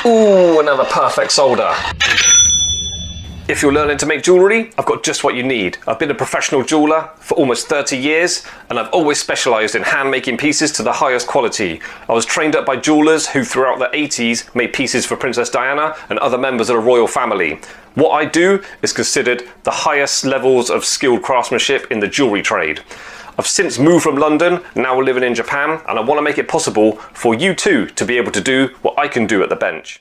Ooh, another perfect solder. If you're learning to make jewellery, I've got just what you need. I've been a professional jeweller for almost 30 years, and I've always specialised in hand-making pieces to the highest quality. I was trained up by jewellers who throughout the 80s made pieces for Princess Diana and other members of the royal family. What I do is considered the highest levels of skilled craftsmanship in the jewellery trade. I've since moved from London, now living in Japan, and I want to make it possible for you too to be able to do what I can do at the bench.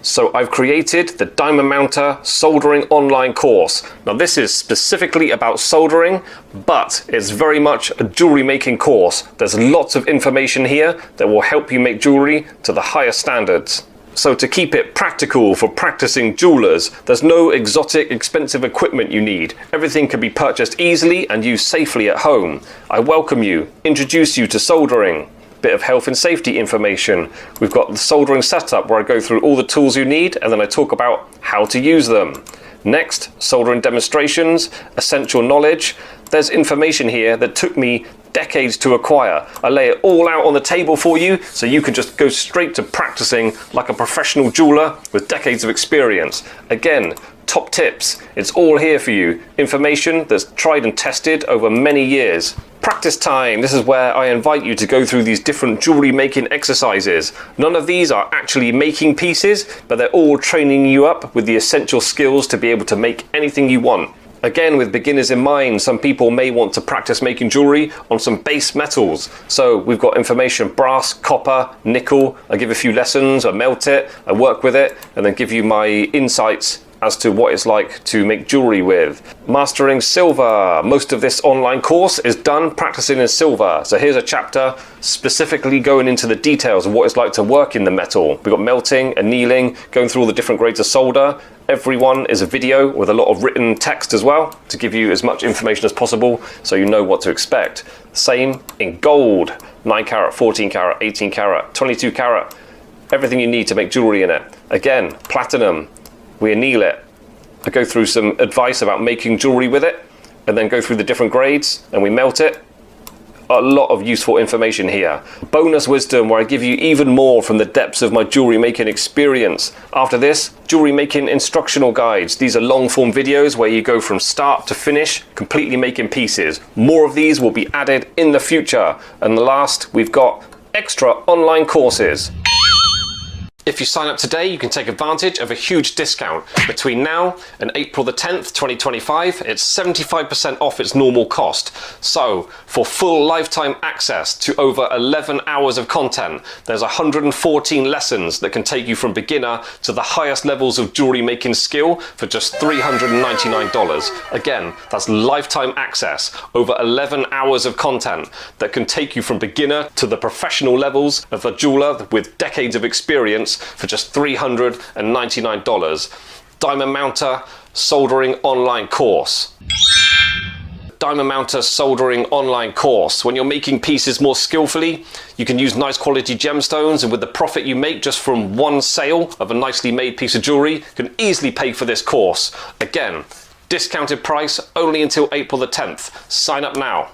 So I've created the Diamond Mounter Soldering online course. Now this is specifically about soldering, but it's very much a jewellery making course. There's lots of information here that will help you make jewellery to the highest standards. So to keep it practical for practicing jewellers, there's no exotic, expensive equipment you need. Everything can be purchased easily and used safely at home. I welcome you, introduce you to soldering. Bit of health and safety information. We've got the soldering setup where I go through all the tools you need and then I talk about how to use them. Next, soldering demonstrations, essential knowledge. There's information here that took me decades to acquire. I lay it all out on the table for you so you can just go straight to practicing like a professional jeweler with decades of experience. Again, top tips. It's all here for you. Information that's tried and tested over many years. Practice time. This is where I invite you to go through these different jewellery making exercises. None of these are actually making pieces, but they're all training you up with the essential skills to be able to make anything you want. Again, with beginners in mind, some people may want to practice making jewellery on some base metals. So we've got information, brass, copper, nickel. I give a few lessons, I melt it, I work with it, and then give you my insights as to what it's like to make jewellery with. Mastering silver. Most of this online course is done practicing in silver. So here's a chapter specifically going into the details of what it's like to work in the metal. We've got melting, annealing, going through all the different grades of solder. Every one is a video with a lot of written text as well to give you as much information as possible so you know what to expect. Same in gold. 9 carat, 14 carat, 18 carat, 22 carat. Everything you need to make jewellery in it. Again, platinum. We anneal it. I go through some advice about making jewellery with it and then go through the different grades and we melt it. A lot of useful information here. Bonus wisdom where I give you even more from the depths of my jewellery making experience. After this, jewellery making instructional guides. These are long form videos where you go from start to finish, completely making pieces. More of these will be added in the future. And last, we've got extra online courses. If you sign up today, you can take advantage of a huge discount. Between now and April the 10th, 2025, it's 75% off its normal cost. So, for full lifetime access to over 11 hours of content, there's 114 lessons that can take you from beginner to the highest levels of jewellery making skill for just $399. Again, that's lifetime access, over 11 hours of content that can take you from beginner to the professional levels of a jeweller with decades of experience for just $399. Diamond Mounter Soldering online course. Diamond Mounter Soldering online course. When you're making pieces more skillfully, you can use nice quality gemstones, and with the profit you make just from one sale of a nicely made piece of jewellery, you can easily pay for this course. Again, discounted price only until April the 10th. Sign up now.